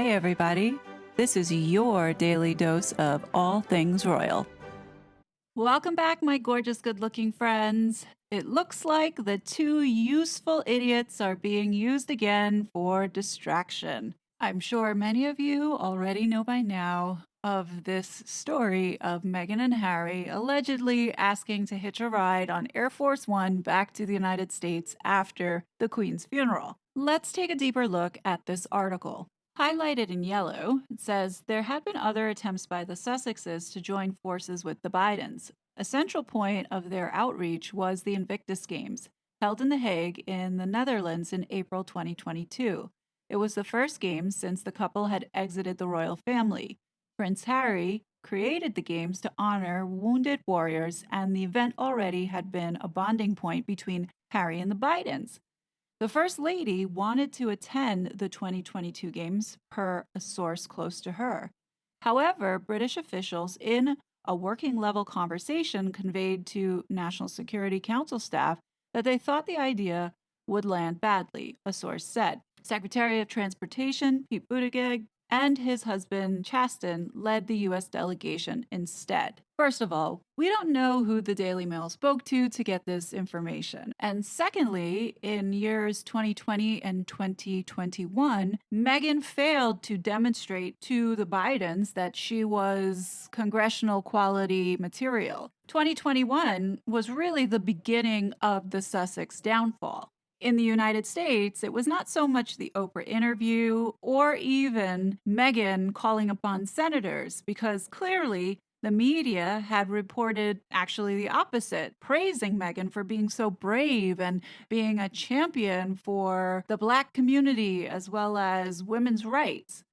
Hey everybody, this is your daily dose of all things royal. Welcome back, my gorgeous good-looking friends. It looks like the two useful idiots are being used again for distraction. I'm sure many of you already know by now of this story of Meghan and Harry allegedly asking to hitch a ride on Air Force One back to the United States after the Queen's funeral. Let's take a deeper look at this article. Highlighted in yellow, it says there had been other attempts by the Sussexes to join forces with the Bidens. A central point of their outreach was the Invictus Games, held in The Hague in the Netherlands in April 2022. It was the first games since the couple had exited the royal family. Prince Harry created the games to honor wounded warriors, and the event already had been a bonding point between Harry and the Bidens. The First Lady wanted to attend the 2022 Games, per a source close to her. However, British officials, in a working level conversation, conveyed to National Security Council staff that they thought the idea would land badly, a source said. Secretary of Transportation Pete Buttigieg and his husband Chasten led the U.S. delegation instead. First of all, we don't know who the Daily Mail spoke to get this information. And secondly, in years 2020 and 2021, Meghan failed to demonstrate to the Bidens that she was congressional quality material. 2021 was really the beginning of the Sussex downfall. In the United States, it was not so much the Oprah interview or even Meghan calling upon senators, because clearly the media had reported actually the opposite, praising Meghan for being so brave and being a champion for the Black community as well as women's rights.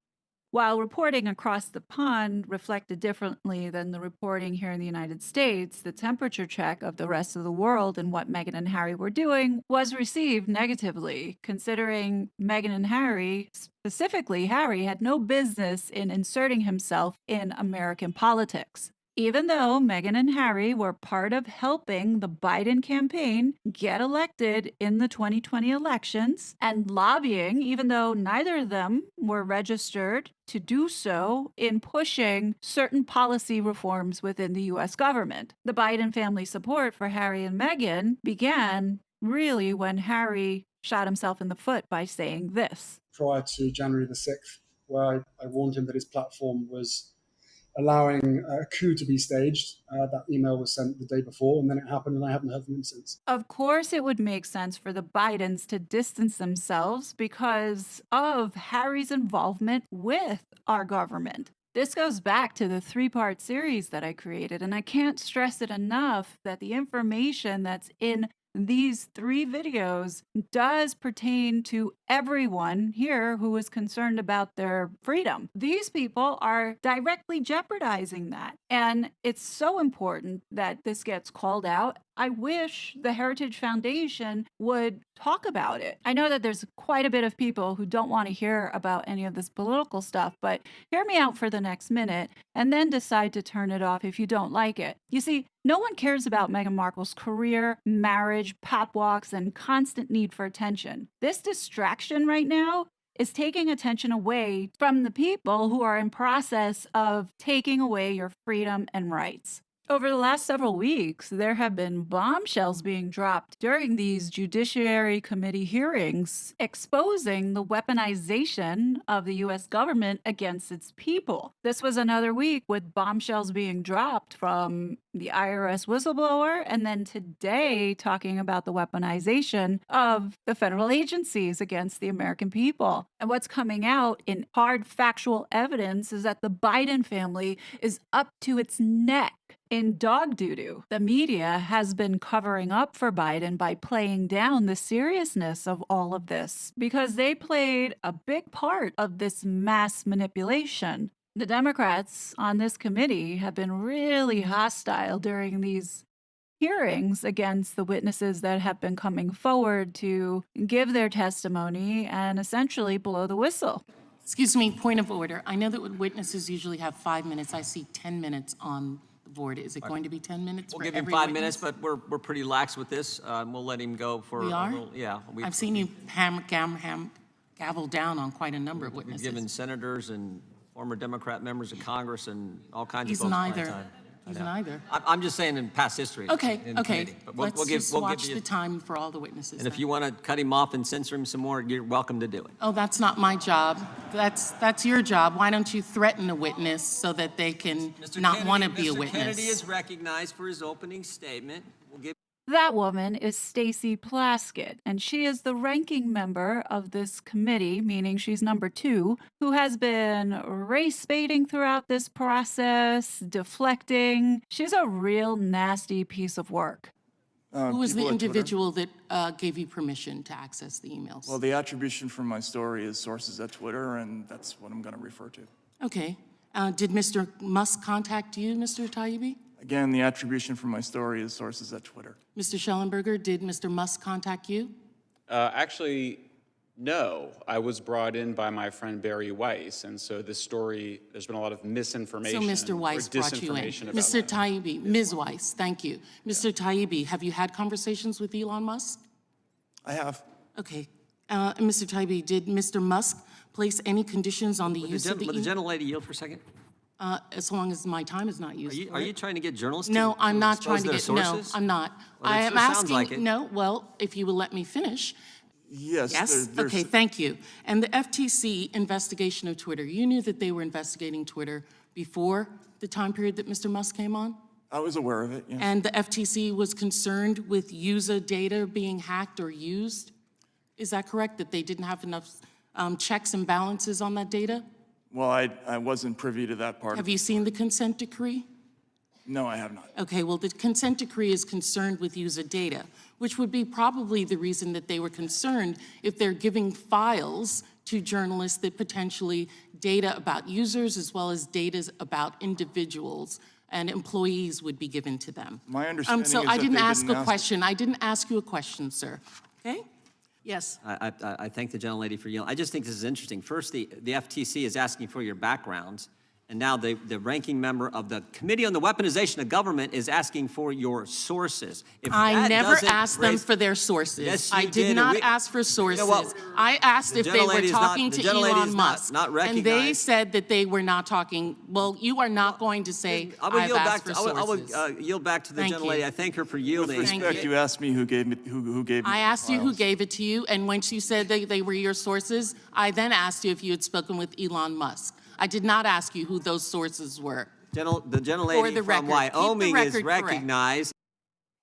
While reporting across the pond reflected differently than the reporting here in the United States, the temperature check of the rest of the world and what Meghan and Harry were doing was received negatively, considering Meghan and Harry, specifically Harry, had no business in inserting himself in American politics. Even though Meghan and Harry were part of helping the Biden campaign get elected in the 2020 elections and lobbying, even though neither of them were registered to do so, in pushing certain policy reforms within the US government. The Biden family support for Harry and Meghan began really when Harry shot himself in the foot by saying this. Prior to January the 6th, where I warned him that his platform was allowing a coup to be staged. That email was sent the day before, and then it happened, and I haven't heard from him since. Of course, it would make sense for the Bidens to distance themselves because of Harry's involvement with our government. This goes back to the 3-part series that I created, and I can't stress it enough that the information that's in these 3 videos does pertain to everyone here who is concerned about their freedom. These people are directly jeopardizing that. And it's so important that this gets called out. I wish the Heritage Foundation would talk about it. I know that there's quite a bit of people who don't want to hear about any of this political stuff, but hear me out for the next minute and then decide to turn it off if you don't like it. You see, no one cares about Meghan Markle's career, marriage, potwalks, and constant need for attention. This distraction right now is taking attention away from the people who are in process of taking away your freedom and rights. Over the last several weeks, there have been bombshells being dropped during these Judiciary Committee hearings, exposing the weaponization of the U.S. government against its people. This was another week with bombshells being dropped from the IRS whistleblower, and then today talking about the weaponization of the federal agencies against the American people. And what's coming out in hard factual evidence is that the Biden family is up to its neck in dog doo-doo. The media has been covering up for Biden by playing down the seriousness of all of this because they played a big part of this mass manipulation. The Democrats on this committee have been really hostile during these hearings against the witnesses that have been coming forward to give their testimony and essentially blow the whistle. Excuse me, point of order. I know that witnesses usually have 5 minutes. I see 10 minutes on the board. Is it going to be 10 minutes We'll for give him every 5 witness? minutes, but we're pretty lax with this. We'll let him go for We a are? little, yeah. I've seen you ham. gavel down on quite a number of We've witnesses. given senators and former Democrat members of Congress and all kinds He's of folks plenty neither. of time. I He's know. neither. I'm just saying in past history. Okay, in okay. committee. But Let's just we'll watch give you, the time for all the witnesses. and if then. you want to cut him off and censor him some more, you're welcome to do it. Oh, that's not my job. That's your job. Why don't you threaten a witness so that they can not want to be a Mr. witness? Kennedy is recognized for his opening statement. We'll give. That woman is Stacey Plaskett, and she is the ranking member of this committee, meaning she's number 2, who has been race baiting throughout this process, deflecting. She's a real nasty piece of work. Who was the people at Twitter. individual that gave you permission to access the emails? Well, the attribution from my story is sources at Twitter, and that's what I'm going to refer to. Okay. Did Mr. Musk contact you, Mr. Taibbi? Again, the attribution from my story is sources at Twitter. Mr. Schellenberger, did Mr. Musk contact you? Actually, no. I was brought in by my friend Barry Weiss, and so this story, there's been a lot of So misinformation Mr. Weiss or brought you in. disinformation about Mr. that. Taibbi, Ms. Weiss, thank you. Mr. Taibbi, have you had conversations with Elon Musk? I have. Okay. And Mr. Taibbi, did Mr. Musk place any conditions on the Would use of the the email? gentlelady yield for a second? As long as my time is not used for Are it. you trying to get journalists? No, to I'm not expose trying to their get, sources? no, I'm not. Well, I it am sure sounds asking, like it. no, well, if you will let me finish. Yes. Yes? there's- Okay, thank you. And the FTC investigation of Twitter, you knew that they were investigating Twitter before the time period that Mr. Musk came on? I was aware of it, yes. And the FTC was concerned with user data being hacked or used? Is that correct, that they didn't have enough checks and balances on that data? Well, I wasn't privy to that part. Have you seen the consent decree? No, I have not. Okay, well, the consent decree is concerned with user data, which would be probably the reason that they were concerned if they're giving files to journalists that potentially data about users as well as data about individuals and employees would be given to them. My understanding So is I that didn't they ask didn't a ask- question. I didn't ask you a question, sir. Okay? Yes. I thank the gentlelady for yielding. I just think this is interesting. First, the FTC is asking for your backgrounds, and now the ranking member of the Committee on the Weaponization of Government is asking for your sources. If I that never doesn't asked them raise- for their sources. Yes, I you did did, and not we- ask for sources. You know what? I asked The if they were gentlelady is not- talking the to gentlelady Elon is Musk. not And they recognized. said that they were not talking. Well, you are not going to say, I will I've yield asked back for to, I sources. will yield back to the Thank gentlelady. you. I thank her for With yielding. respect, you asked me who gave me I asked you who files. gave it to you, and once you said they were your sources, I then asked you if you had spoken with Elon Musk. I did not ask you who those sources were. The For gentlelady the from record. Keep the Wyoming is record correct. recognized.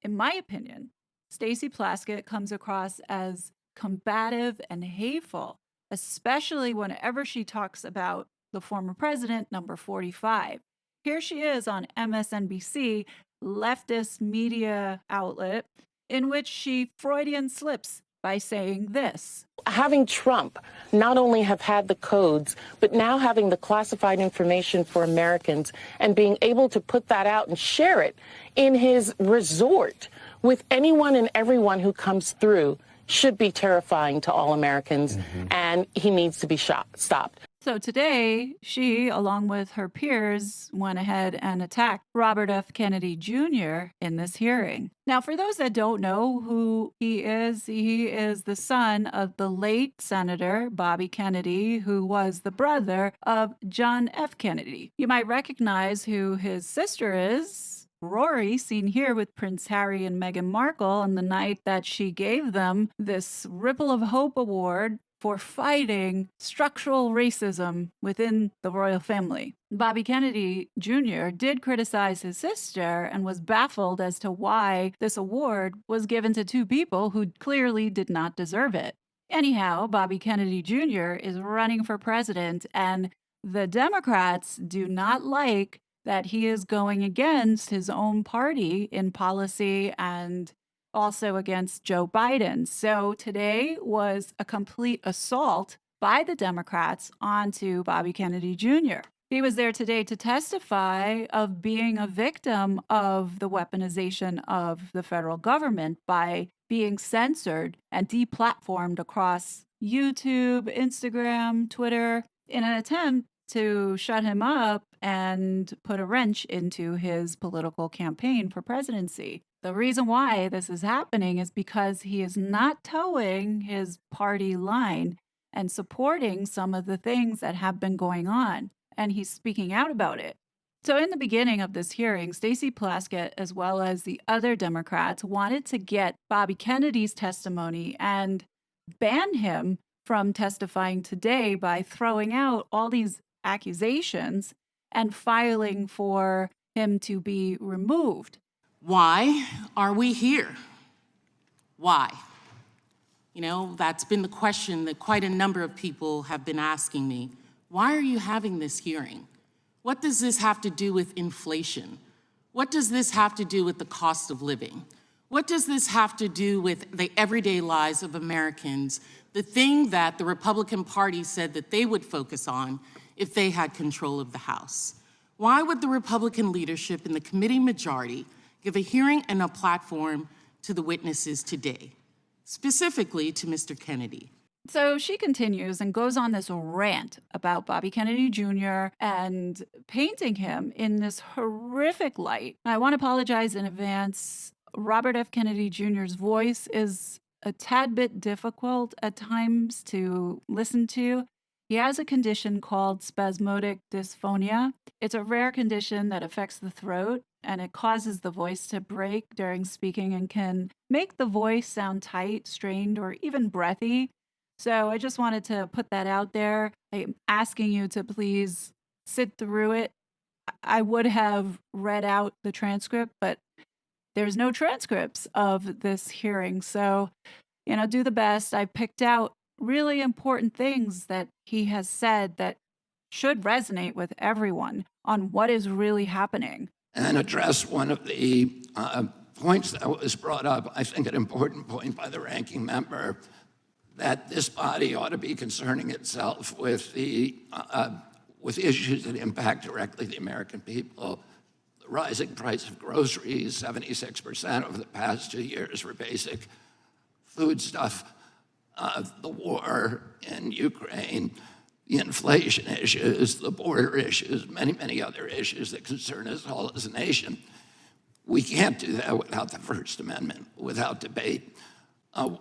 In my opinion, Stacey Plaskett comes across as combative and hateful, especially whenever she talks about the former president, number 45. Here she is on MSNBC, leftist media outlet, in which she Freudian slips by saying this. Having Trump not only have had the codes, but now having the classified information for Americans and being able to put that out and share it in his resort with anyone and everyone who comes through should be terrifying to all Americans, and he needs to be stopped. So today, she, along with her peers, went ahead and attacked Robert F. Kennedy Jr. in this hearing. Now, for those that don't know who he is the son of the late Senator Bobby Kennedy, who was the brother of John F. Kennedy. You might recognize who his sister is. Rory, seen here with Prince Harry and Meghan Markle on the night that she gave them this Ripple of Hope Award for fighting structural racism within the royal family. Bobby Kennedy Jr. did criticize his sister and was baffled as to why this award was given to two people who clearly did not deserve it. Anyhow, Bobby Kennedy Jr. is running for president, and the Democrats do not like that he is going against his own party in policy and also against Joe Biden. So today was a complete assault by the Democrats onto Bobby Kennedy Jr. He was there today to testify of being a victim of the weaponization of the federal government by being censored and deplatformed across YouTube, Instagram, Twitter, in an attempt to shut him up and put a wrench into his political campaign for presidency. The reason why this is happening is because he is not towing his party line, and supporting some of the things that have been going on. And he's speaking out about it. So, in the beginning of this hearing, Stacey Plaskett, as well as the other Democrats, wanted to get Bobby Kennedy's testimony and ban him from testifying today by throwing out all these accusations and filing for him to be removed. Why are we here? Why? You know, that's been the question that quite a number of people have been asking me. Why are you having this hearing? What does this have to do with inflation? What does this have to do with the cost of living? What does this have to do with the everyday lives of Americans, the thing that the Republican Party said that they would focus on if they had control of the House? Why would the Republican leadership and the committee majority give a hearing and a platform to the witnesses today, specifically to Mr. Kennedy? So she continues and goes on this rant about Bobby Kennedy Jr. and painting him in this horrific light. I want to apologize in advance. Robert F. Kennedy Jr.'s voice is a tad bit difficult at times to listen to. He has a condition called spasmodic dysphonia. It's a rare condition that affects the throat, and it causes the voice to break during speaking and can make the voice sound tight, strained, or even breathy. So I just wanted to put that out there. I'm asking you to please sit through it. I would have read out the transcript, but there's no transcripts of this hearing. So, do the best. I picked out really important things that he has said that should resonate with everyone on what is really happening. And address one of the points that was brought up, I think an important point by the ranking member, that this body ought to be concerning itself with with issues that impact directly the American people. The rising price of groceries, 76% over the past 2 years for basic foodstuff, the war in Ukraine, the inflation issues, the border issues, many, many other issues that concern us all as a nation. We can't do that without the First Amendment, without debate.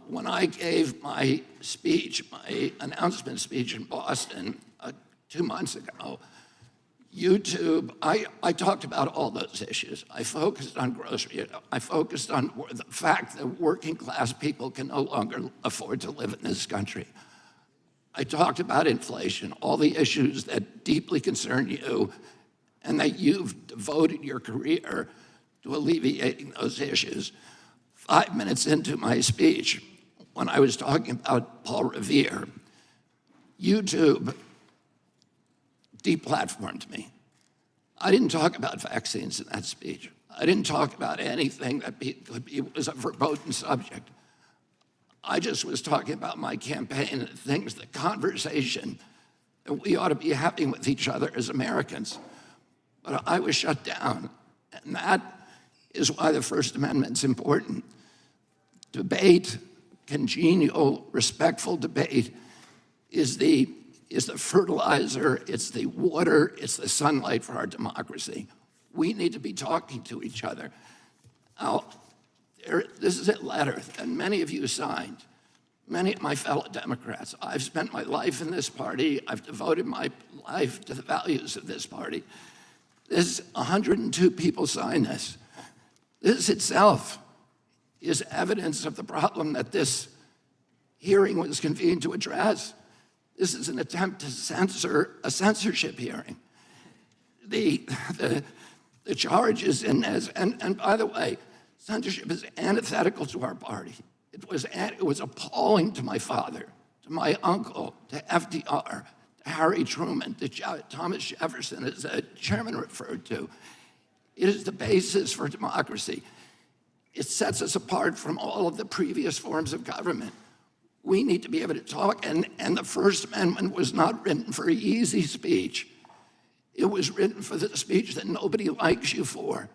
When I gave my speech, my announcement speech in Boston 2 months ago, YouTube, I talked about all those issues. I focused on grocery. I focused on the fact that working class people can no longer afford to live in this country. I talked about inflation, all the issues that deeply concern you and that you've devoted your career to alleviating those issues. 5 minutes into my speech, when I was talking about Paul Revere, YouTube deplatformed me. I didn't talk about vaccines in that speech. I didn't talk about anything that was a verboten subject. I just was talking about my campaign and things, the conversation that we ought to be having with each other as Americans. But I was shut down, and that is why the First Amendment's important. Debate, congenial, respectful debate is the fertilizer, it's the water, it's the sunlight for our democracy. We need to be talking to each other. Now, this is a letter that many of you signed, many of my fellow Democrats. I've spent my life in this party. I've devoted my life to the values of this party. 102 people signed this. This itself is evidence of the problem that this hearing was convened to address. This is an attempt to censor a censorship hearing. The charges in this, and by the way, censorship is antithetical to our party. It was appalling to my father, to my uncle, to FDR, to Harry Truman, to Thomas Jefferson, as the chairman referred to. It is the basis for democracy. It sets us apart from all of the previous forms of government. We need to be able to talk, and the First Amendment was not written for easy speech. It was written for the speech that nobody likes you for.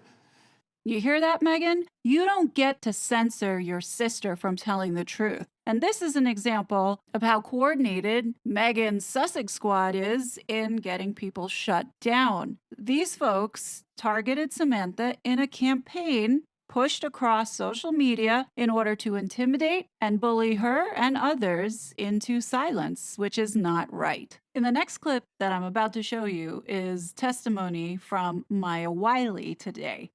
You hear that, Meghan? You don't get to censor your sister from telling the truth. And this is an example of how coordinated Meghan's Sussex squad is in getting people shut down. These folks targeted Samantha in a campaign pushed across social media in order to intimidate and bully her and others into silence, which is not right. In the next clip that I'm about to show you is testimony from Maya Wiley today.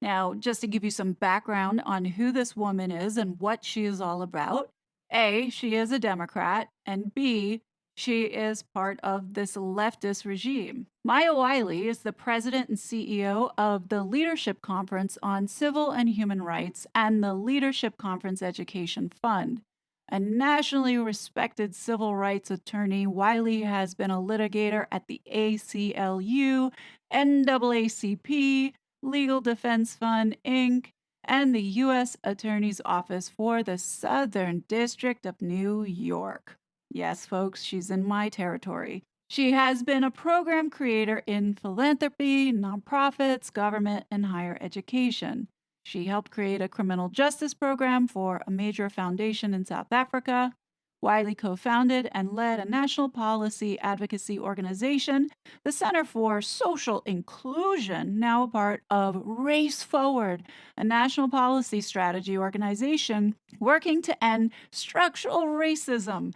Now, just to give you some background on who this woman is and what she is all about, A, she is a Democrat, and B, she is part of this leftist regime. Maya Wiley is the president and CEO of the Leadership Conference on Civil and Human Rights and the Leadership Conference Education Fund. A nationally respected civil rights attorney, Wiley has been a litigator at the ACLU, NAACP, Legal Defense Fund, Inc., and the U.S. Attorney's Office for the Southern District of New York. Yes, folks, she's in my territory. She has been a program creator in philanthropy, nonprofits, government, and higher education. She helped create a criminal justice program for a major foundation in South Africa. Wiley co-founded and led a national policy advocacy organization, the Center for Social Inclusion, now a part of Race Forward, a national policy strategy organization working to end structural racism.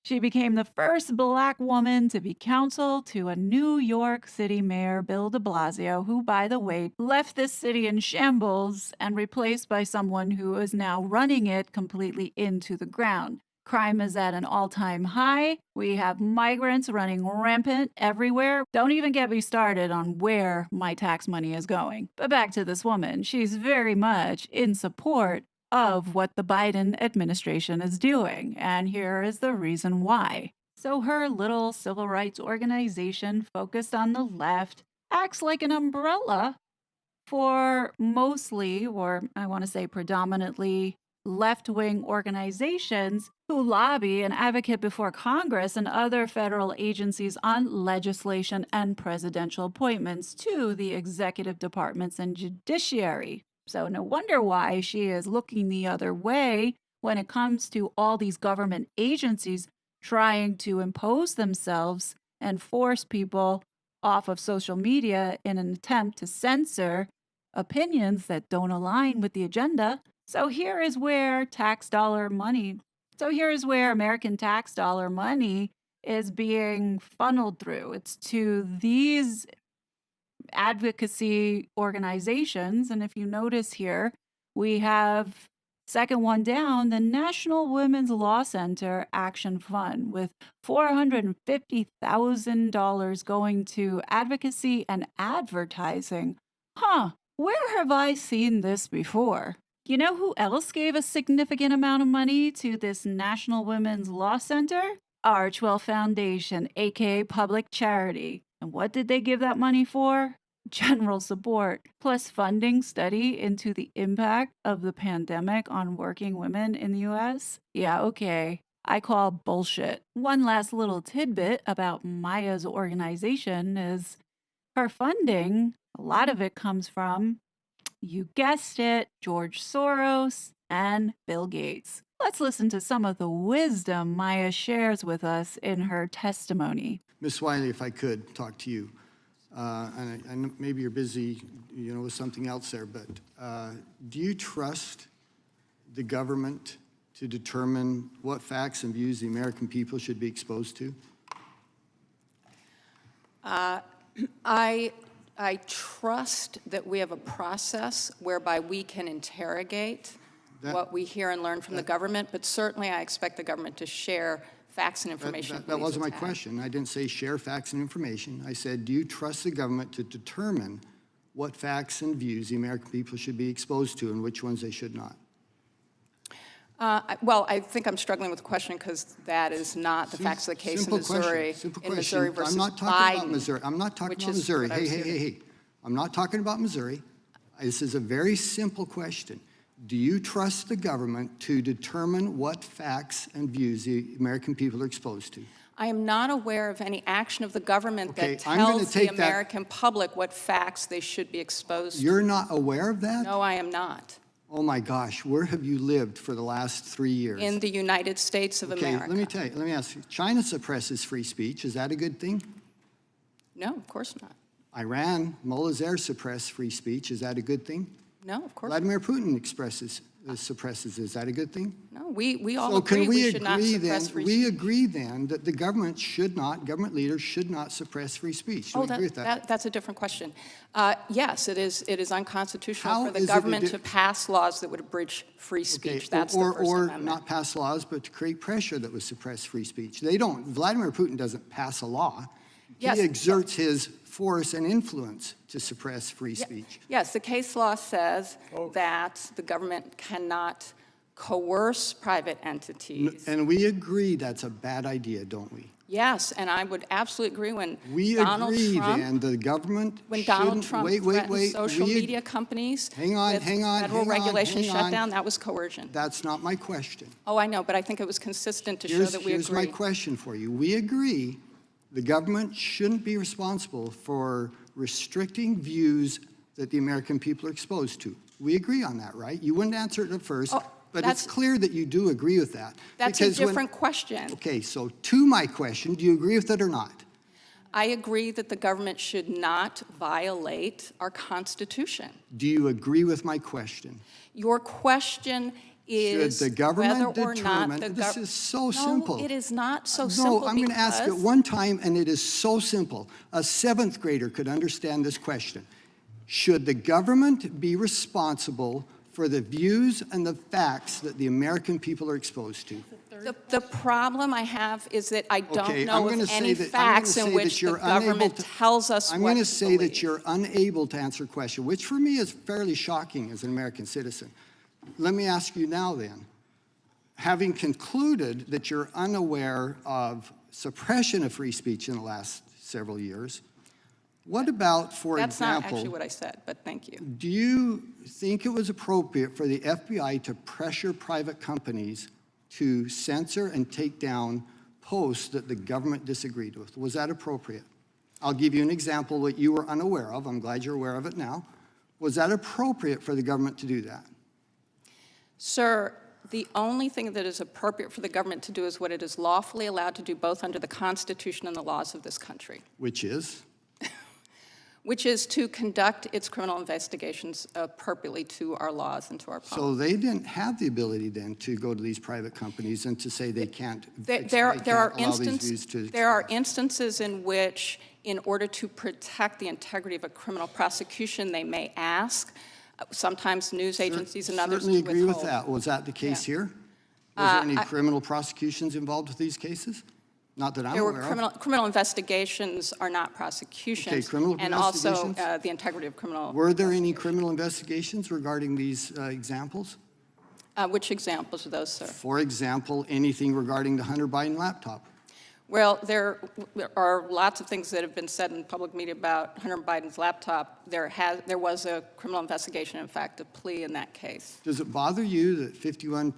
She became the first Black woman to be counsel to a New York City Mayor, Bill de Blasio, who, by the way, left this city in shambles and replaced by someone who is now running it completely into the ground. Crime is at an all-time high. We have migrants running rampant everywhere. Don't even get me started on where my tax money is going. But back to this woman. She's very much in support of what the Biden administration is doing. And here is the reason why. So her little civil rights organization focused on the left acts like an umbrella for mostly, or I want to say predominantly, left-wing organizations who lobby and advocate before Congress and other federal agencies on legislation and presidential appointments to the executive departments and judiciary. So no wonder why she is looking the other way when it comes to all these government agencies trying to impose themselves and force people off of social media in an attempt to censor opinions that don't align with the agenda. So here is where American tax dollar money is being funneled through. It's to these advocacy organizations. And if you notice here, we have second one down, the National Women's Law Center Action Fund with $450,000 going to advocacy and advertising. Where have I seen this before? You know who else gave a significant amount of money to this National Women's Law Center? Archwell Foundation, aka Public Charity. And what did they give that money for? General support, plus funding study into the impact of the pandemic on working women in the US? Yeah, okay. I call bullshit. One last little tidbit about Maya's organization is her funding, a lot of it comes from, you guessed it, George Soros and Bill Gates. Let's listen to some of the wisdom Maya shares with us in her testimony. Ms. Wiley, if I could talk to you, and I know maybe you're busy, with something else there, but do you trust the government to determine what facts and views the American people should be exposed to? I trust that we have a process whereby we can interrogate what we hear and learn from the government, but certainly I expect the government to share facts and information. That wasn't my question. I didn't say share facts and information. I said, do you trust the government to determine what facts and views the American people should be exposed to and which ones they should not? Well, I think I'm struggling with the question because that is not the facts of the case in Missouri. Simple in question. Missouri versus I'm not talking Biden, about Missouri. I'm not talking about Missouri. Hey. I'm not talking about Missouri. This is a very simple question. Do you trust the government to determine what facts and views the American people are exposed to? I am not aware of any action of the government Okay, that I'm gonna tells the take that- American public what facts they should be exposed to. You're not aware of that? No, I am not. Oh my gosh, where have you lived for the last 3 years? In the United States of Okay, America. let me ask you. China suppresses free speech. Is that a good thing? No, of course not. Iran, mullahs there suppress free speech. Is that a good thing? No, of course. Vladimir Putin suppresses. Is that a good thing? No, we all So agree can we should not suppress free we speech. agree then that the government government leaders should not suppress free speech? Do we agree with that? That's a different question. Yes, it is unconstitutional How for the is it government to pass laws that would abridge free speech. That's the First or Amendment. not pass laws, but to create pressure that would suppress free speech. They don't. Vladimir Putin doesn't pass a law. Yes. He exerts his force and influence to suppress free speech. Yes, the case law says that the government cannot coerce private entities. And we agree that's a bad idea, don't we? Yes, and I would absolutely agree when We Donald agree Trump, then the government when Donald shouldn't- Trump wait, threatened social we- media companies Hang on, with hang on, federal hang on, regulation hang on. shutdown, that was coercion. That's not my question. Oh, I know, but I think it was consistent to show that we Here's my agree. question for you. We agree the government shouldn't be responsible for restricting views that the American people are exposed to. We agree on that, right? You wouldn't answer it at first, Oh, but that's- it's clear that you do agree with that. That's a Because when- different question. Okay, so to my question, do you agree with it or not? I agree that the government should not violate our Constitution. Do you agree with my question? Your question is Should the government whether or not determine, the this is so simple. No, it is not so simple. No, I'm going to ask it because- one time, and it is so simple. A 7th grader could understand this question. Should the government be responsible for the views and the facts that the American people are exposed to? The problem I have is that I don't Okay, I'm know gonna of say any that- I'm facts gonna in say which that the you're unable government to- tells us I'm what going to to say that believe. you're unable to answer a question, which for me is fairly shocking as an American citizen. Let me ask you now then, having concluded that you're unaware of suppression of free speech in the last several years, what about, for That's not example, actually what I said, but thank you. do you think it was appropriate for the FBI to pressure private companies to censor and take down posts that the government disagreed with? Was that appropriate? I'll give you an example that you were unaware of. I'm glad you're aware of it now. Was that appropriate for the government to do that? Sir, the only thing that is appropriate for the government to do is what it is lawfully allowed to do both under the Constitution and the laws of this country, Which is? which is to conduct its criminal investigations appropriately to our laws and to our policy. So they didn't have the ability then to go to these private companies and to say they can't There are allow these views to there are instances in which, in order to protect the integrity of a criminal prosecution, they may ask. Sometimes news agencies and others certainly to agree with withhold. that. Was that the case Yeah. here? Was there any criminal prosecutions involved with these cases? Not that I'm There were aware of. criminal investigations are not prosecutions. Okay, criminal And also investigations? the integrity of criminal. Were there any criminal investigations regarding these examples? Which examples are those, sir? For example, anything regarding the Hunter Biden laptop? Well, there are lots of things that have been said in public media about Hunter Biden's laptop. There was a criminal investigation, in fact, a plea in that case. Does it bother you that 51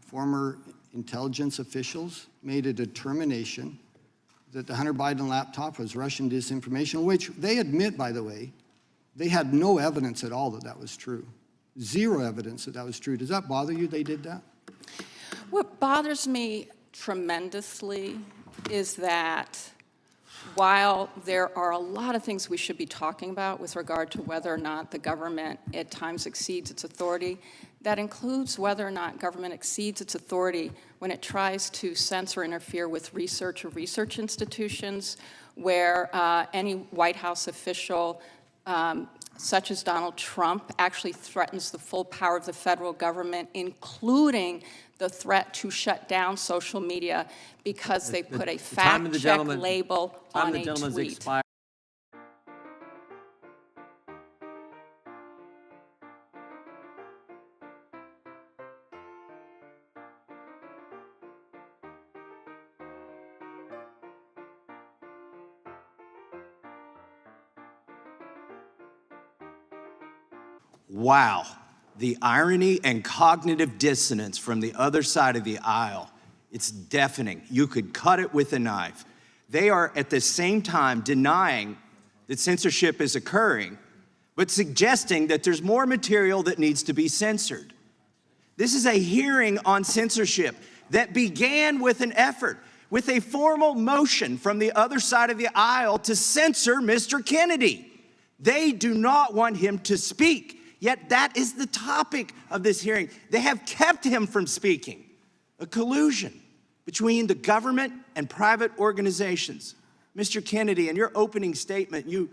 former intelligence officials made a determination that the Hunter Biden laptop was Russian disinformation, which they admit, by the way, they had no evidence at all that that was true. Zero evidence that that was true. Does that bother you they did that? What bothers me tremendously is that while there are a lot of things we should be talking about with regard to whether or not the government at times exceeds its authority, that includes whether or not government exceeds its authority when it tries to censor or interfere with research or research institutions, where any White House official, such as Donald Trump, actually threatens the full power of the federal government, including the threat to shut down social media because they put a fact-check label on a tweet. Expired. Wow, the irony and cognitive dissonance from the other side of the aisle, it's deafening. You could cut it with a knife. They are at the same time denying that censorship is occurring, but suggesting that there's more material that needs to be censored. This is a hearing on censorship that began with an effort, with a formal motion from the other side of the aisle to censor Mr. Kennedy. They do not want him to speak. Yet that is the topic of this hearing. They have kept him from speaking. A collusion between the government and private organizations. Mr. Kennedy, in your opening statement, you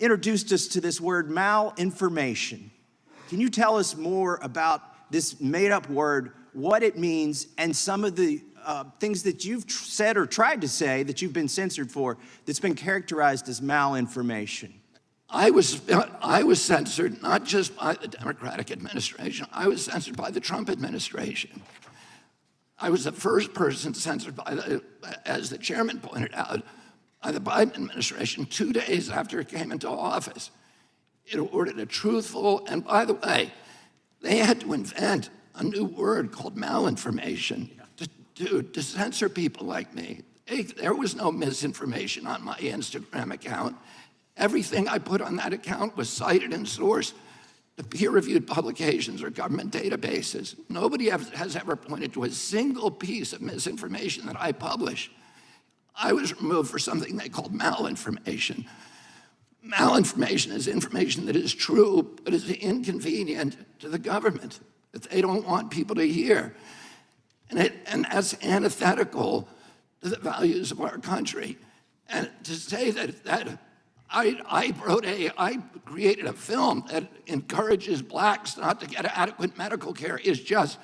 introduced us to this word malinformation. Can you tell us more about this made-up word, what it means, and some of the things that you've said or tried to say that you've been censored for that's been characterized as malinformation? I was censored not just by the Democratic administration, I was censored by the Trump administration. I was the first person censored by as the chairman pointed out, by the Biden administration 2 days after it came into office. It ordered a truthful, and by the way, they had to invent a new word called malinformation to censor people like me. There was no misinformation on my Instagram account. Everything I put on that account was cited and sourced to peer-reviewed publications or government databases. Nobody has ever pointed to a single piece of misinformation that I publish. I was removed for something they called malinformation. Malinformation is information that is true, but is inconvenient to the government, that they don't want people to hear. And that's antithetical to the values of our country. And to say that I created a film that encourages blacks not to get adequate medical care is just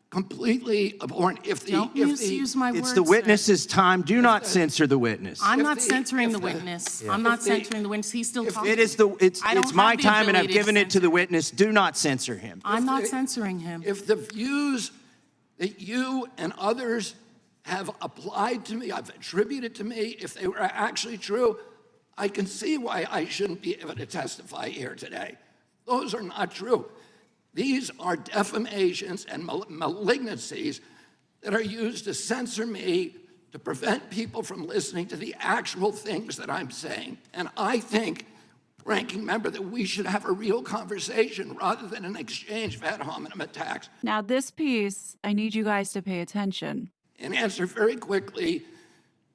completely abhorrent. Don't misuse my words, It's the sir. witness's time. Do not censor the witness. I'm not censoring the witness. I'm not censoring the witness. He's still talking. It's I don't my have the time, and I've ability to given it to censor the witness. Do not censor him. I'm not censoring him. If the views that you and others have applied to me, I've attributed to me, if they were actually true, I can see why I shouldn't be able to testify here today. Those are not true. These are defamations and malignancies that are used to censor me, to prevent people from listening to the actual things that I'm saying. And I think, Ranking Member, that we should have a real conversation rather than an exchange of ad hominem attacks. Now, this piece, I need you guys to pay attention. And answer very quickly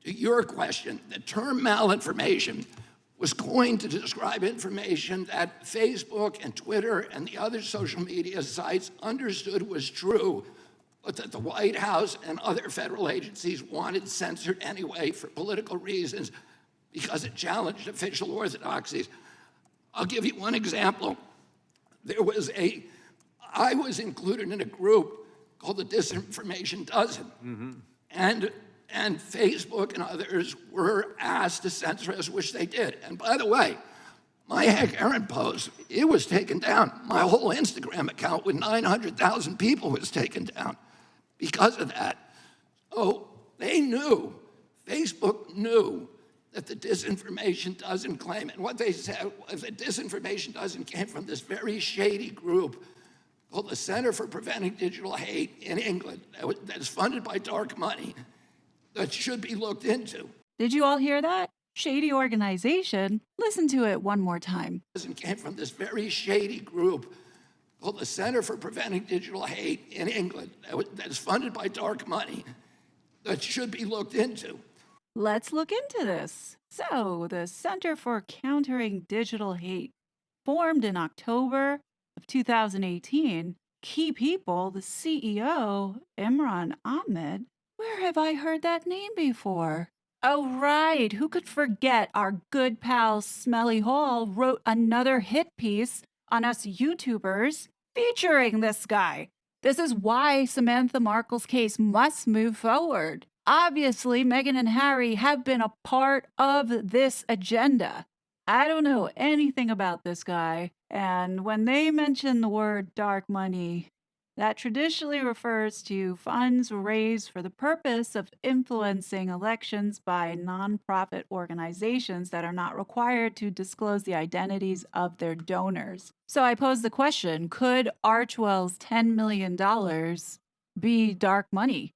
to your question, the term malinformation was coined to describe information that Facebook and Twitter and the other social media sites understood was true, but that the White House and other federal agencies wanted censored anyway for political reasons because it challenged official orthodoxies. I'll give you one example. I was included in a group called the Disinformation Dozen. And Facebook and others were asked to censor us, which they did. And by the way, my Heck Aaron post, it was taken down. My whole Instagram account with 900,000 people was taken down because of that. Oh, they knew, Facebook knew that the Disinformation Dozen claim, and what they said was the Disinformation Dozen came from this very shady group called the Center for Preventing Digital Hate in England that is funded by dark money that should be looked into. Did you all hear that? Shady organization? Listen to it one more time. It came from this very shady group called the Center for Preventing Digital Hate in England that is funded by dark money that should be looked into. Let's look into this. So, the Center for Countering Digital Hate, formed in October of 2018. Key people, the CEO, Imran Ahmed. Where have I heard that name before? Oh, right. Who could forget our good pal Smelly Hall wrote another hit piece on us YouTubers featuring this guy. This is why Samantha Markle's case must move forward. Obviously, Meghan and Harry have been a part of this agenda. I don't know anything about this guy, and when they mention the word dark money, that traditionally refers to funds raised for the purpose of influencing elections by nonprofit organizations that are not required to disclose the identities of their donors. So I pose the question, could Archwell's $10 million be dark money?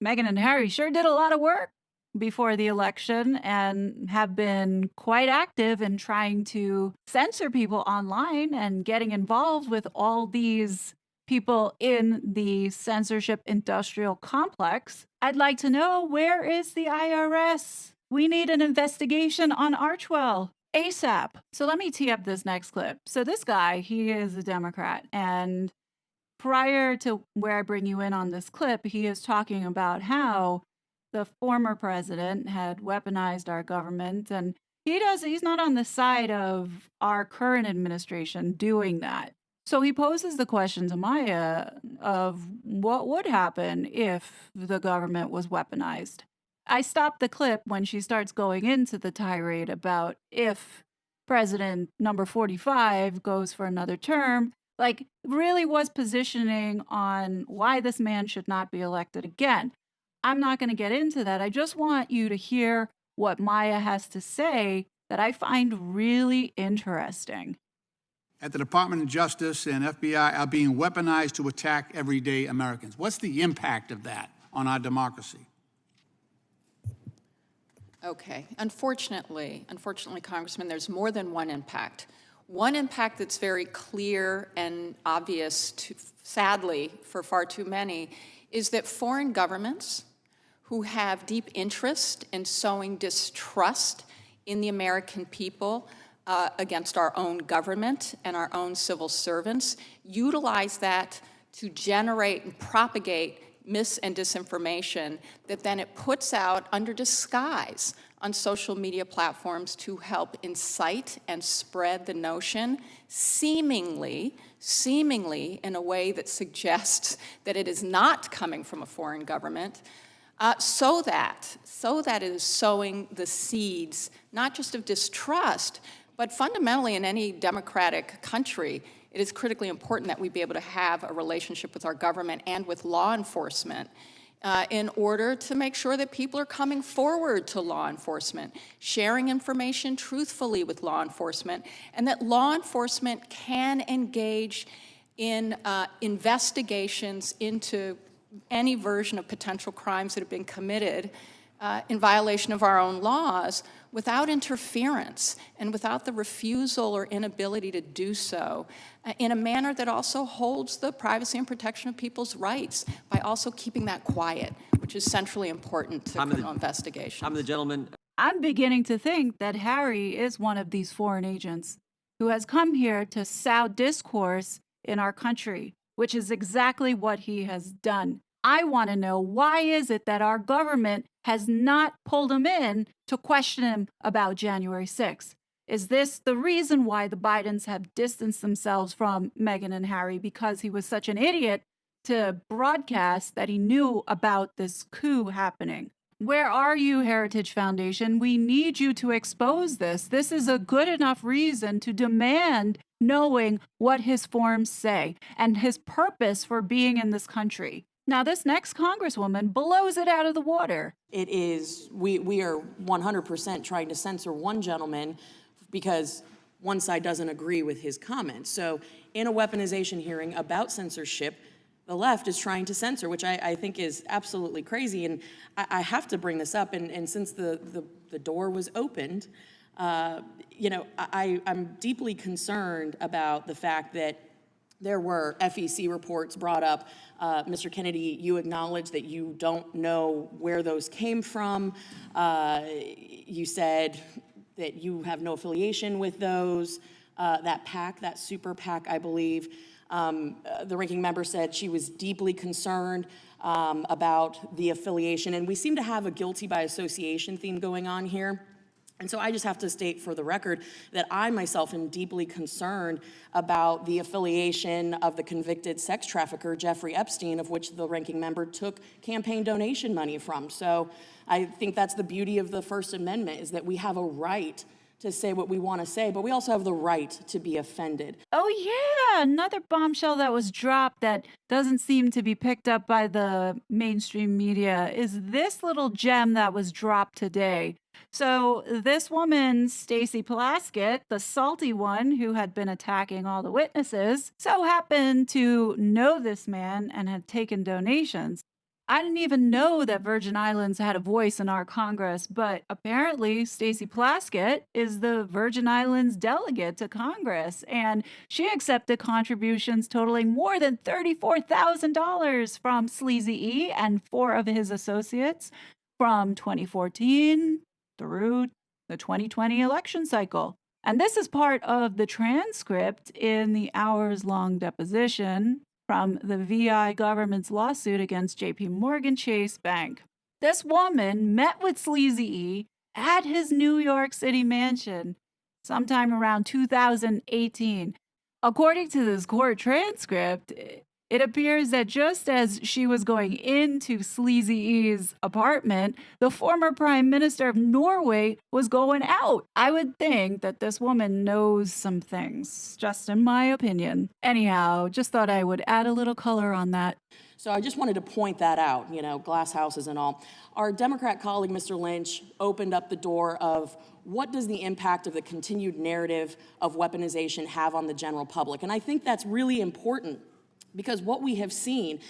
Meghan and Harry sure did a lot of work before the election and have been quite active in trying to censor people online and getting involved with all these people in the censorship industrial complex. I'd like to know, where is the IRS? We need an investigation on Archwell. ASAP. So let me tee up this next clip. So this guy, he is a Democrat, and prior to where I bring you in on this clip, he is talking about how the former president had weaponized our government, and he's not on the side of our current administration doing that. So he poses the question to Maya of what would happen if the government was weaponized. I stopped the clip when she starts going into the tirade about if President number 45 goes for another term, like really was positioning on why this man should not be elected again. I'm not going to get into that. I just want you to hear what Maya has to say that I find really interesting. At the Department of Justice and FBI are being weaponized to attack everyday Americans. What's the impact of that on our democracy? Okay. Unfortunately, Congressman, there's more than one impact. One impact that's very clear and obvious, sadly, for far too many, is that foreign governments who have deep interest in sowing distrust in the American people against our own government and our own civil servants utilize that to generate and propagate mis and disinformation that then it puts out under disguise on social media platforms to help incite and spread the notion, seemingly in a way that suggests that it is not coming from a foreign government, so that it is sowing the seeds, not just of distrust, but fundamentally in any democratic country, it is critically important that we be able to have a relationship with our government and with law enforcement in order to make sure that people are coming forward to law enforcement, sharing information truthfully with law enforcement, and that law enforcement can engage in investigations into any version of potential crimes that have been committed in violation of our own laws without interference and without the refusal or inability to do so in a manner that also holds the privacy and protection of people's rights by also keeping that quiet, which is centrally important to criminal investigations. I'm the gentleman. I'm beginning to think that Harry is one of these foreign agents who has come here to sow discourse in our country, which is exactly what he has done. I want to know, why is it that our government has not pulled him in to question him about January 6th? Is this the reason why the Bidens have distanced themselves from Meghan and Harry, because he was such an idiot to broadcast that he knew about this coup happening? Where are you, Heritage Foundation? We need you to expose this. This is a good enough reason to demand knowing what his forms say and his purpose for being in this country. Now, this next Congresswoman blows it out of the water. It is, we are 100% trying to censor one gentleman because one side doesn't agree with his comments. So in a weaponization hearing about censorship, the left is trying to censor, which I think is absolutely crazy. And I have to bring this up. And since the door was opened, you know, I'm deeply concerned about the fact that there were FEC reports brought up. Mr. Kennedy, you acknowledged that you don't know where those came from. You said that you have no affiliation with those, that PAC, that super PAC, I believe. The ranking member said she was deeply concerned about the affiliation, and we seem to have a guilty by association theme going on here. And so I just have to state for the record that I myself am deeply concerned about the affiliation of the convicted sex trafficker, Jeffrey Epstein, of which the ranking member took campaign donation money from. So I think that's the beauty of the First Amendment, is that we have a right to say what we want to say, but we also have the right to be offended. Oh yeah, another bombshell that was dropped that doesn't seem to be picked up by the mainstream media is this little gem that was dropped today. So this woman, Stacey Plaskett, the salty one who had been attacking all the witnesses, so happened to know this man and had taken donations. I didn't even know that Virgin Islands had a voice in our Congress, but apparently Stacey Plaskett is the Virgin Islands delegate to Congress, and she accepted contributions totaling more than $34,000 from Sleazy E and 4 of his associates from 2014 through the 2020 election cycle. And this is part of the transcript in the hours-long deposition from the VI government's lawsuit against JP Morgan Chase Bank. This woman met with Sleazy E at his New York City mansion sometime around 2018. According to this court transcript, it appears that just as she was going into Sleazy E's apartment, the former Prime Minister of Norway was going out. I would think that this woman knows some things, just in my opinion. Anyhow, just thought I would add a little color on that. So I just wanted to point that out, you know, glass houses and all. Our Democrat colleague, Mr. Lynch, opened up the door of what does the impact of the continued narrative of weaponization have on the general public? And I think that's really important, because what we have seen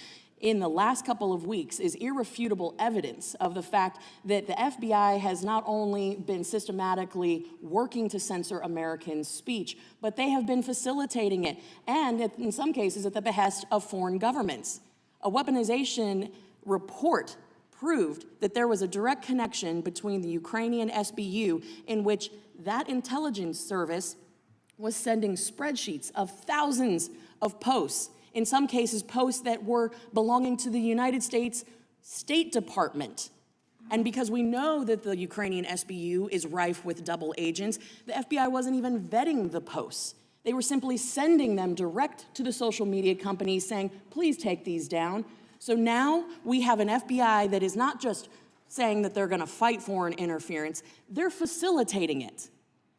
in the last couple of weeks is irrefutable evidence of the fact that the FBI has not only been systematically working to censor American speech, but they have been facilitating it, and in some cases at the behest of foreign governments. A weaponization report proved that there was a direct connection between the Ukrainian SBU, in which that intelligence service was sending spreadsheets of thousands of posts, in some cases posts that were belonging to the United States State Department. And because we know that the Ukrainian SBU is rife with double agents, the FBI wasn't even vetting the posts. They were simply sending them direct to the social media companies saying, please take these down. So now we have an FBI that is not just saying that they're gonna fight foreign interference, they're facilitating it.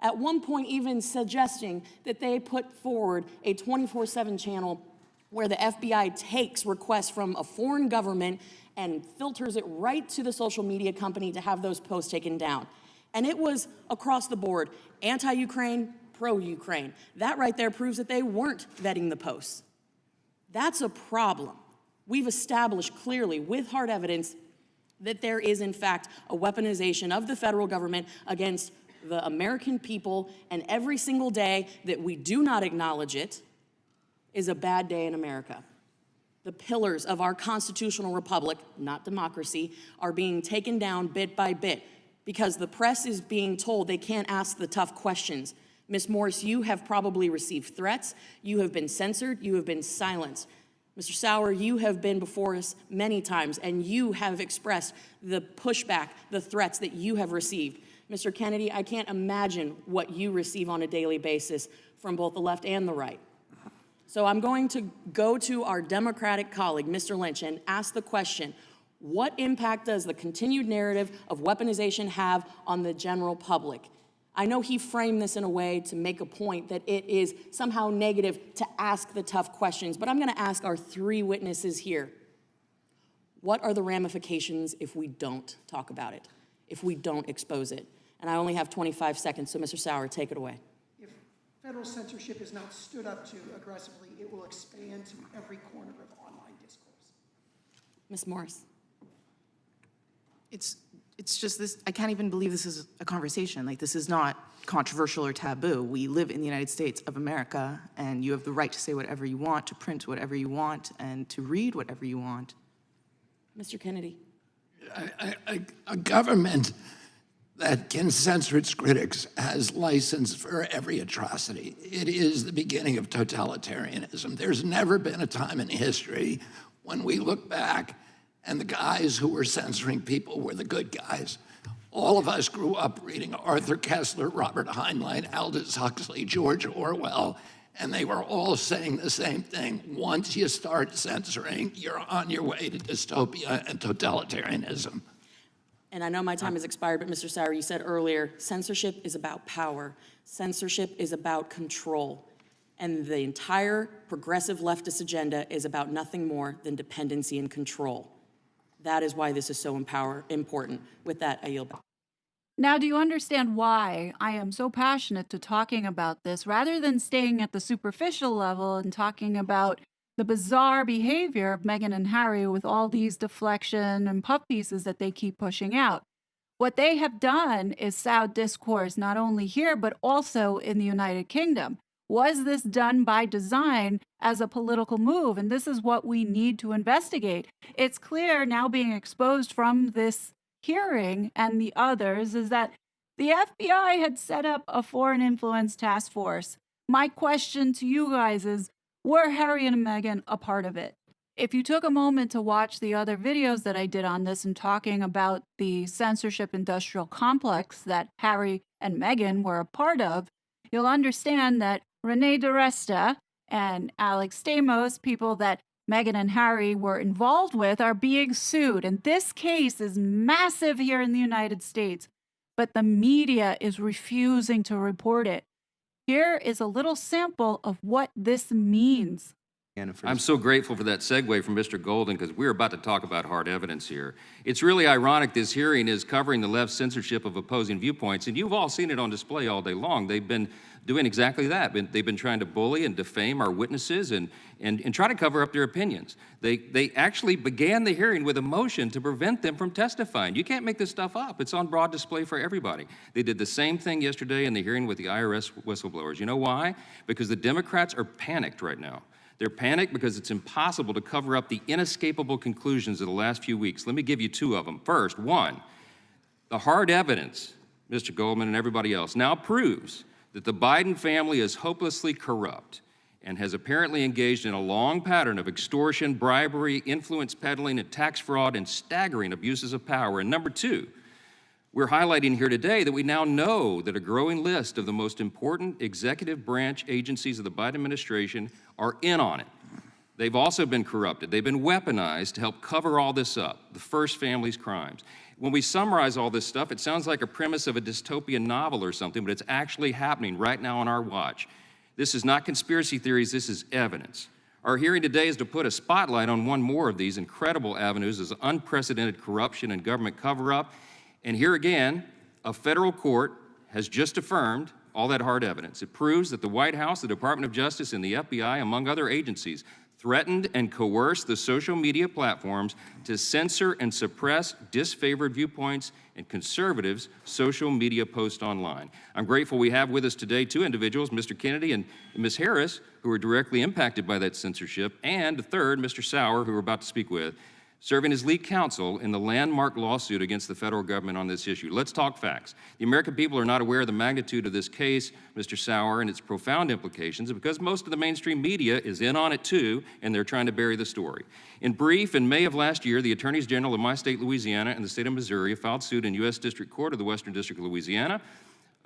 At one point even suggesting that they put forward a 24/7 channel where the FBI takes requests from a foreign government and filters it right to the social media company to have those posts taken down. And it was across the board, anti-Ukraine, pro-Ukraine. That right there proves that they weren't vetting the posts. That's a problem. We've established clearly with hard evidence that there is in fact a weaponization of the federal government against the American people, and every single day that we do not acknowledge it is a bad day in America. The pillars of our constitutional republic, not democracy, are being taken down bit by bit because the press is being told they can't ask the tough questions. Ms. Morris, you have probably received threats, you have been censored, you have been silenced. Mr. Sauer, you have been before us many times and you have expressed the pushback, the threats that you have received. Mr. Kennedy, I can't imagine what you receive on a daily basis from both the left and the right. So I'm going to go to our Democratic colleague, Mr. Lynch, and ask the question, what impact does the continued narrative of weaponization have on the general public? I know he framed this in a way to make a point that it is somehow negative to ask the tough questions, but I'm going to ask our three witnesses here. What are the ramifications if we don't talk about it, if we don't expose it? And I only have 25 seconds, so Mr. Sauer, take it away. If federal censorship is not stood up to aggressively, it will expand to every corner of online discourse. Ms. Morris. It's just this, I can't even believe this is a conversation. Like, this is not controversial or taboo. We live in the United States of America, and you have the right to say whatever you want, to print whatever you want, and to read whatever you want. Mr. Kennedy. A government that can censor its critics has license for every atrocity. It is the beginning of totalitarianism. There's never been a time in history when we look back and the guys who were censoring people were the good guys. All of us grew up reading Arthur Koestler, Robert Heinlein, Aldous Huxley, George Orwell, and they were all saying the same thing. Once you start censoring, you're on your way to dystopia and totalitarianism. And I know my time has expired, but Mr. Sauer, you said earlier, censorship is about power. Censorship is about control. And the entire progressive leftist agenda is about nothing more than dependency and control. That is why this is so important. With that, I yield back. Now, do you understand why I am so passionate to talking about this rather than staying at the superficial level and talking about the bizarre behavior of Meghan and Harry with all these deflection and puff pieces that they keep pushing out? What they have done is sow discourse not only here, but also in the United Kingdom. Was this done by design as a political move? And this is what we need to investigate. It's clear now being exposed from this hearing and the others is that The FBI had set up a foreign influence task force. My question to you guys is, were Harry and Meghan a part of it? If you took a moment to watch the other videos that I did on this and talking about the censorship industrial complex that Harry and Meghan were a part of, you'll understand that Rene DiResta and Alex Stamos, people that Meghan and Harry were involved with, are being sued. And this case is massive here in the United States, but the media is refusing to report it. Here is a little sample of what this means. I'm so grateful for that segue from Mr. Golden, because we're about to talk about hard evidence here. It's really ironic this hearing is covering the left's censorship of opposing viewpoints, and you've all seen it on display all day long. They've been doing exactly that. They've been trying to bully and defame our witnesses and try to cover up their opinions. They actually began the hearing with a motion to prevent them from testifying. You can't make this stuff up. It's on broad display for everybody. They did the same thing yesterday in the hearing with the IRS whistleblowers. You know why? Because the Democrats are panicked right now. They're panicked because it's impossible to cover up the inescapable conclusions of the last few weeks. Let me give you two of them. First, one, the hard evidence, Mr. Goldman and everybody else, now proves that the Biden family is hopelessly corrupt and has apparently engaged in a long pattern of extortion, bribery, influence peddling, and tax fraud, and staggering abuses of power. And number two, we're highlighting here today that we now know that a growing list of the most important executive branch agencies of the Biden administration are in on it. They've also been corrupted. They've been weaponized to help cover all this up, the first family's crimes. When we summarize all this stuff, it sounds like a premise of a dystopian novel or something, but it's actually happening right now on our watch. This is not conspiracy theories, this is evidence. Our hearing today is to put a spotlight on one more of these incredible avenues of unprecedented corruption and government cover-up. And here again, a federal court has just affirmed all that hard evidence. It proves that the White House, the Department of Justice, and the FBI, among other agencies, threatened and coerced the social media platforms to censor and suppress disfavored viewpoints and conservatives' social media posts online. I'm grateful we have with us today two individuals, Mr. Kennedy and Ms. Harris, who are directly impacted by that censorship, and a third, Mr. Sauer, who we're about to speak with, serving as lead counsel in the landmark lawsuit against the federal government on this issue. Let's talk facts. The American people are not aware of the magnitude of this case, Mr. Sauer, and its profound implications, because most of the mainstream media is in on it too, and they're trying to bury the story. In brief, in May of last year, the attorneys general of my state, Louisiana, and the state of Missouri filed suit in U.S. District Court of the Western District of Louisiana.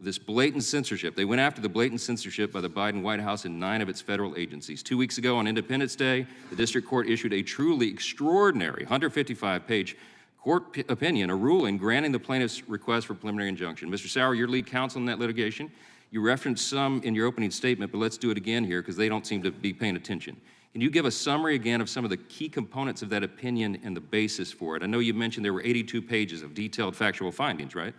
This blatant censorship. They went after the blatant censorship by the Biden White House in 9 of its federal agencies. 2 weeks ago on Independence Day, the district court issued a truly extraordinary 155-page court opinion, a ruling granting the plaintiff's request for preliminary injunction. Mr. Sauer, your lead counsel in that litigation. You referenced some in your opening statement, but let's do it again here because they don't seem to be paying attention. Can you give a summary again of some of the key components of that opinion and the basis for it? I know you mentioned there were 82 pages of detailed factual findings, right?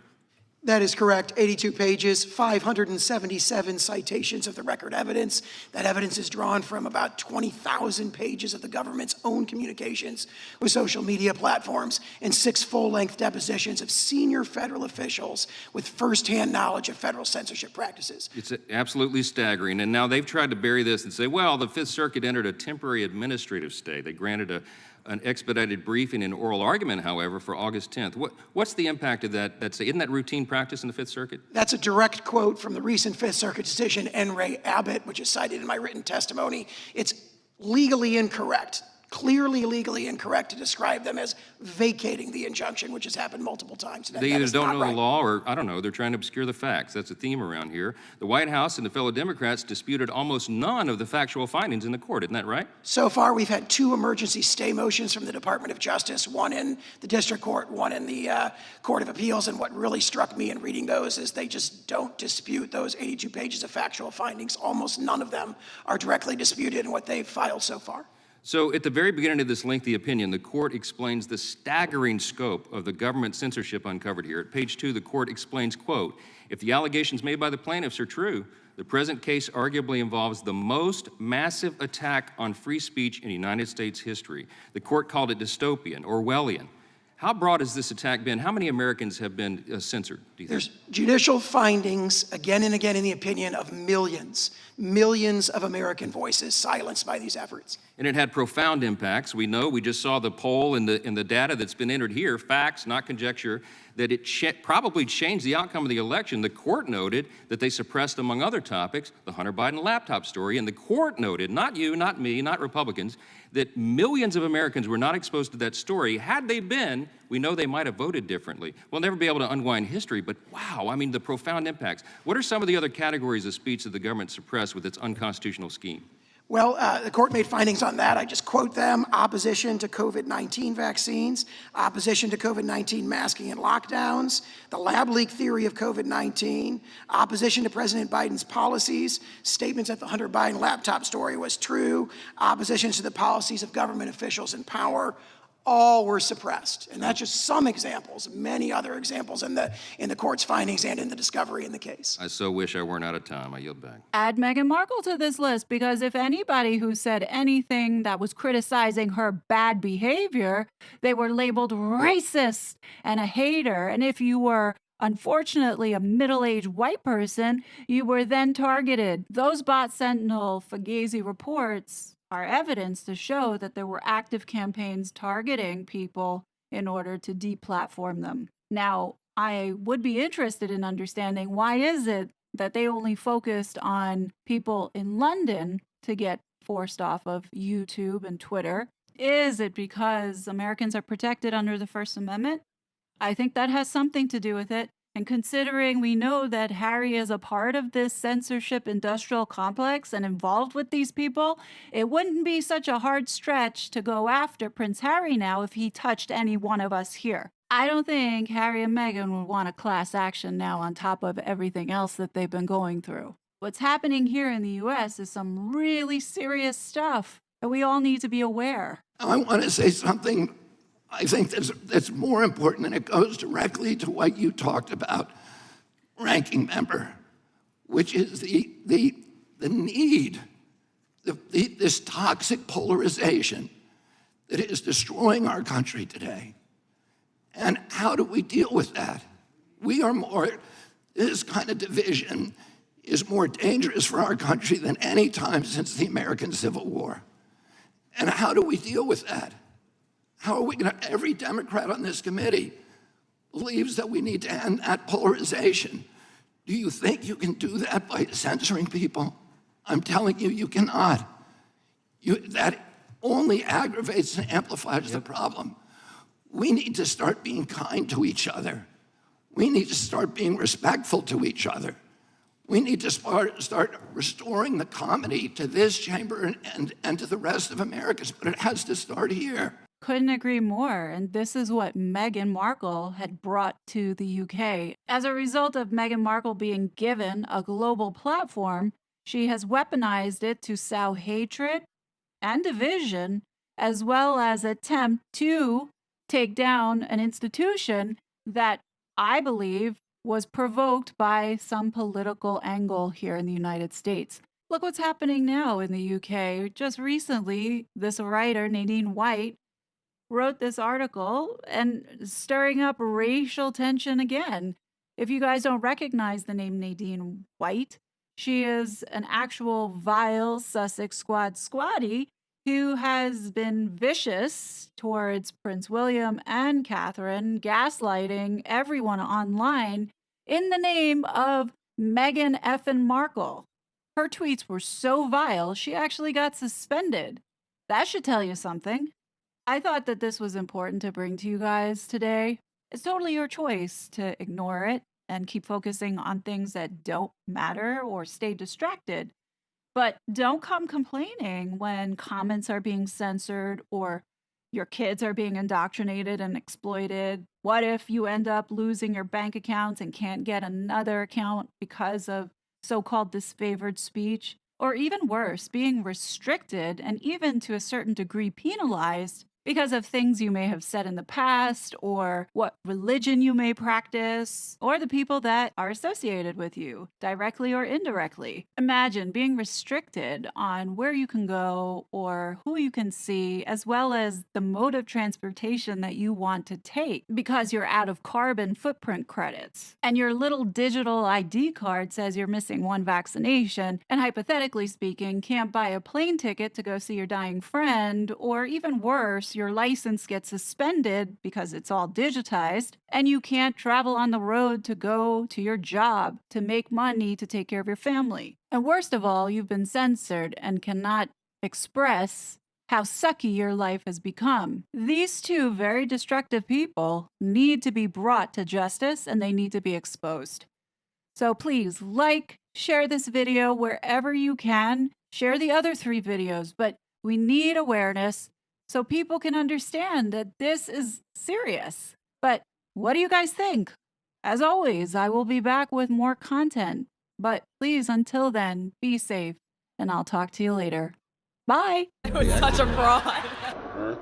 That is correct. 82 pages, 577 citations of the record evidence. That evidence is drawn from about 20,000 pages of the government's own communications with social media platforms and 6 full-length depositions of senior federal officials with firsthand knowledge of federal censorship practices. It's absolutely staggering. And now they've tried to bury this and say, well, the Fifth Circuit entered a temporary administrative stay. They granted an expedited briefing and oral argument, however, for August 10th. What's the impact of that? Isn't that routine practice in the Fifth Circuit? That's a direct quote from the recent Fifth Circuit decision, N. Ray Abbott, which is cited in my written testimony. It's legally incorrect, clearly legally incorrect to describe them as vacating the injunction, which has happened multiple times. They either don't know the law or, I don't know, they're trying to obscure the facts. That's a theme around here. The White House and the fellow Democrats disputed almost none of the factual findings in the court. Isn't that right? So far, we've had 2 emergency stay motions from the Department of Justice, one in the district court, one in the Court of Appeals. And what really struck me in reading those is they just don't dispute those 82 pages of factual findings. Almost none of them are directly disputed in what they've filed so far. So at the very beginning of this lengthy opinion, the court explains the staggering scope of the government censorship uncovered here. At page 2, the court explains, quote, if the allegations made by the plaintiffs are true, the present case arguably involves the most massive attack on free speech in United States history. The court called it dystopian, Orwellian. How broad has this attack been? How many Americans have been censored, do you think? There's judicial findings again and again in the opinion of millions of American voices silenced by these efforts. And it had profound impacts. We know, we just saw the poll and the data that's been entered here, facts, not conjecture, that it probably changed the outcome of the election. The court noted that they suppressed, among other topics, the Hunter Biden laptop story, and the court noted, not you, not me, not Republicans, that millions of Americans were not exposed to that story. Had they been, we know they might have voted differently. We'll never be able to unwind history, but wow, I mean, the profound impacts. What are some of the other categories of speech that the government suppressed with its unconstitutional scheme? Well, the court made findings on that. I just quote them: opposition to COVID-19 vaccines, opposition to COVID-19 masking and lockdowns, the lab leak theory of COVID-19, opposition to President Biden's policies, statements that the Hunter Biden laptop story was true, opposition to the policies of government officials in power. All were suppressed. And that's just some examples, many other examples in the court's findings and in the discovery in the case. I so wish I weren't out of time. I yield back. Add Meghan Markle to this list, because if anybody who said anything that was criticizing her bad behavior, they were labeled racist and a hater. And if you were unfortunately a middle-aged white person, you were then targeted. Those Bot Sentinel Fugazi reports are evidence to show that there were active campaigns targeting people in order to deplatform them. Now, I would be interested in understanding, why is it that they only focused on people in London to get forced off of YouTube and Twitter? Is it because Americans are protected under the First Amendment? I think that has something to do with it. And considering we know that Harry is a part of this censorship industrial complex and involved with these people, it wouldn't be such a hard stretch to go after Prince Harry now if he touched any one of us here. I don't think Harry and Meghan would want a class action now on top of everything else that they've been going through. What's happening here in the US is some really serious stuff, and we all need to be aware. I want to say something I think that's more important, and it goes directly to what you talked about, ranking member, which is the need, this toxic polarization that is destroying our country today. And how do we deal with that? This kind of division is more dangerous for our country than any time since the American Civil War. And how do we deal with that? How are we going to, every Democrat on this committee believes that we need to end that polarization. Do you think you can do that by censoring people? I'm telling you, you cannot. That only aggravates and amplifies the problem. We need to start being kind to each other. We need to start being respectful to each other. We need to start restoring the comedy to this chamber and to the rest of Americans, but it has to start here. Couldn't agree more. And this is what Meghan Markle had brought to the UK. As a result of Meghan Markle being given a global platform, she has weaponized it to sow hatred and division, as well as attempt to take down an institution that I believe was provoked by some political angle here in the United States. Look what's happening now in the UK. Just recently, this writer, Nadine White, wrote this article and stirring up racial tension again. If you guys don't recognize the name Nadine White, she is an actual vile Sussex squatty who has been vicious towards Prince William and Catherine, gaslighting everyone online in the name of Meghan effing Markle. Her tweets were so vile, she actually got suspended. That should tell you something. I thought that this was important to bring to you guys today. It's totally your choice to ignore it and keep focusing on things that don't matter or stay distracted. But don't come complaining when comments are being censored or your kids are being indoctrinated and exploited. What if you end up losing your bank accounts and can't get another account because of so-called disfavored speech? Or even worse, being restricted and even to a certain degree penalized because of things you may have said in the past, or what religion you may practice, or the people that are associated with you, directly or indirectly. Imagine being restricted on where you can go or who you can see, as well as the mode of transportation that you want to take, because you're out of carbon footprint credits. And your little digital ID card says you're missing one vaccination, and hypothetically speaking, can't buy a plane ticket to go see your dying friend, or even worse, course, your license gets suspended because it's all digitized, and you can't travel on the road to go to your job, to make money, to take care of your family. And worst of all, you've been censored and cannot express how sucky your life has become. These two very destructive people need to be brought to justice, and they need to be exposed. So please like, share this video wherever you can. Share the other 3 videos, but we need awareness so people can understand that this is serious. But what do you guys think? As always, I will be back with more content. But please, until then, be safe, and I'll talk to you later. Bye. It was such a fraud.